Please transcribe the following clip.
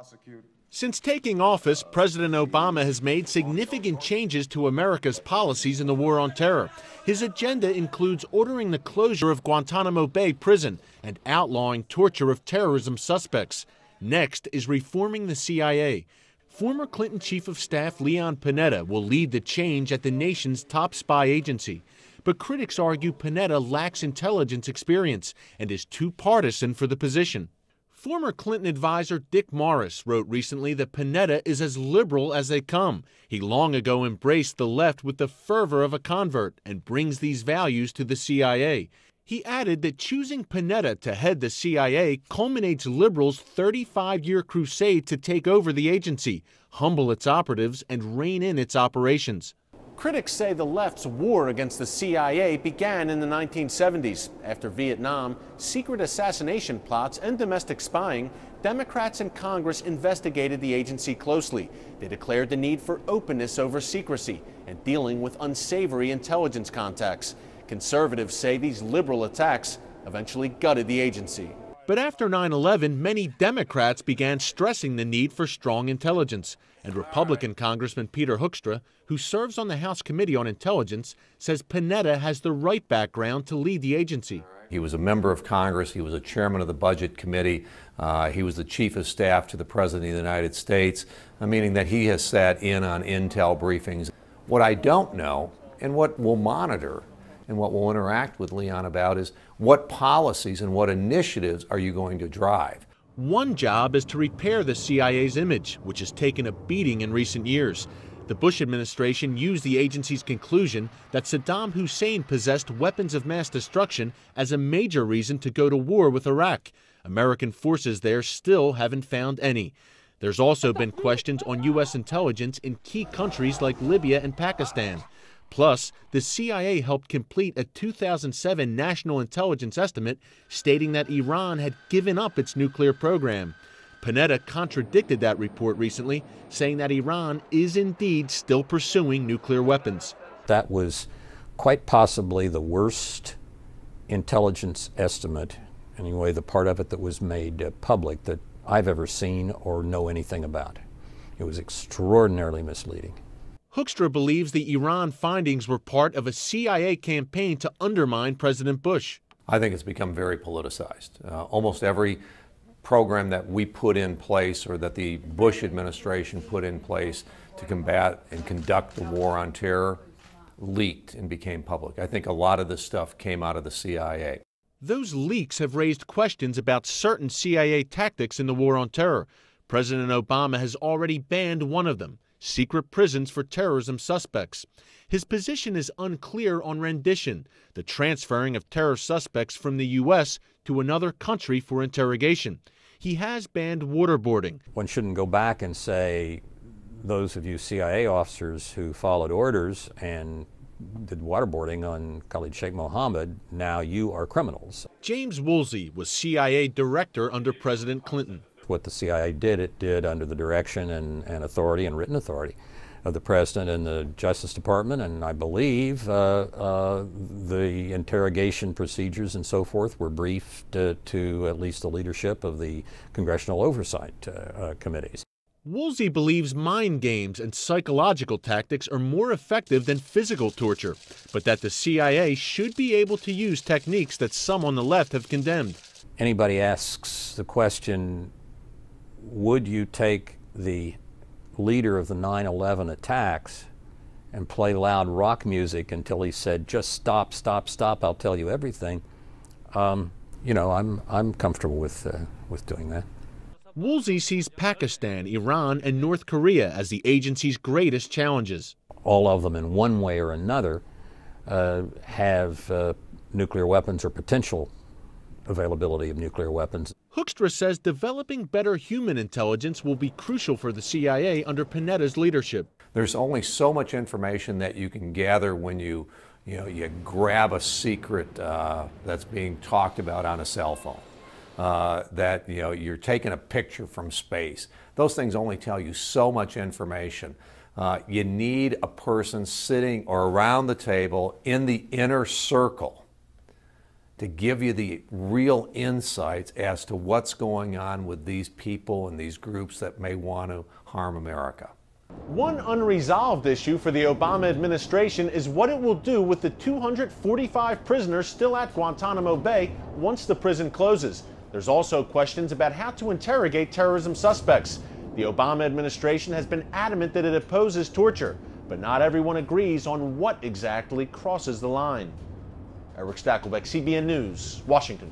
prosecute. Since taking office, President Obama has made significant changes to America's policies in the war on terror. His agenda includes ordering the closure of Guantanamo Bay prison and outlawing torture of terrorism suspects. Next is reforming the CIA. Former Clinton Chief of Staff Leon Panetta will lead the change at the nation's top spy agency. But critics argue Panetta lacks intelligence experience and is too partisan for the position. Former Clinton advisor Dick Morris wrote recently that Panetta is as liberal as they come. He long ago embraced the left with the fervor of a convert and brings these values to the CIA. He added that choosing Panetta to head the CIA culminates liberals' 35-year crusade to take over the agency, humble its operatives, and rein in its operations. Critics say the left's war against the CIA began in the 1970s. After Vietnam, secret assassination plots, and domestic spying, Democrats in Congress investigated the agency closely. They declared the need for openness over secrecy and dealing with unsavory intelligence contacts. Conservatives say these liberal attacks eventually gutted the agency. But after 9/11, many Democrats began stressing the need for strong intelligence. And Republican Congressman Peter Hoekstra, who serves on the House Committee on Intelligence, says Panetta has the right background to lead the agency. He was a member of Congress. He was a chairman of the Budget Committee. He was the chief of staff to the President of the United States, meaning that he has sat in on intel briefings. What I don't know, and what we'll monitor, and what we'll interact with Leon about, is what policies and what initiatives are you going to drive? One job is to repair the CIA's image, which has taken a beating in recent years. The Bush administration used the agency's conclusion that Saddam Hussein possessed weapons of mass destruction as a major reason to go to war with Iraq. American forces there still haven't found any. There's also been questions on U.S. intelligence in key countries like Libya and Pakistan. Plus, the CIA helped complete a 2007 national intelligence estimate stating that Iran had given up its nuclear program. Panetta contradicted that report recently, saying that Iran is indeed still pursuing nuclear weapons. That was quite possibly the worst intelligence estimate, anyway, the part of it that was made public, that I've ever seen or know anything about. It was extraordinarily misleading. Hoekstra believes the Iran findings were part of a CIA campaign to undermine President Bush. I think it's become very politicized. Almost every program that we put in place, or that the Bush administration put in place to combat and conduct the war on terror, leaked and became public. I think a lot of this stuff came out of the CIA. Those leaks have raised questions about certain CIA tactics in the war on terror. President Obama has already banned one of them: secret prisons for terrorism suspects. His position is unclear on rendition, the transferring of terror suspects from the U.S. to another country for interrogation. He has banned waterboarding. One shouldn't go back and say, those of you CIA officers who followed orders and did waterboarding on Khalid Sheikh Mohammed, now you are criminals. James Woolsey was CIA director under President Clinton. What the CIA did, it did under the direction and authority and written authority of the President and the Justice Department, and I believe the interrogation procedures and so forth were briefed to at least the leadership of the Congressional Oversight Committees. Woolsey believes mind games and psychological tactics are more effective than physical torture, but that the CIA should be able to use techniques that some on the left have condemned. Anybody asks the question, would you take the leader of the 9/11 attacks and play loud rock music until he said, just stop, stop, stop, I'll tell you everything? You know, I'm comfortable with doing that. Woolsey sees Pakistan, Iran, and North Korea as the agency's greatest challenges. All of them in one way or another have nuclear weapons or potential availability of nuclear weapons. Hoekstra says developing better human intelligence will be crucial for the CIA under Panetta's leadership. There's only so much information that you can gather when you grab a secret that's being talked about on a cell phone. That you're taking a picture from space. Those things only tell you so much information. You need a person sitting or around the table in the inner circle to give you the real insights as to what's going on with these people and these groups that may want to harm America. One unresolved issue for the Obama administration is what it will do with the 245 prisoners still at Guantanamo Bay once the prison closes. There's also questions about how to interrogate terrorism suspects. The Obama administration has been adamant that it opposes torture, but not everyone agrees on what exactly crosses the line. Eric Stakelbeck, CBN News, Washington.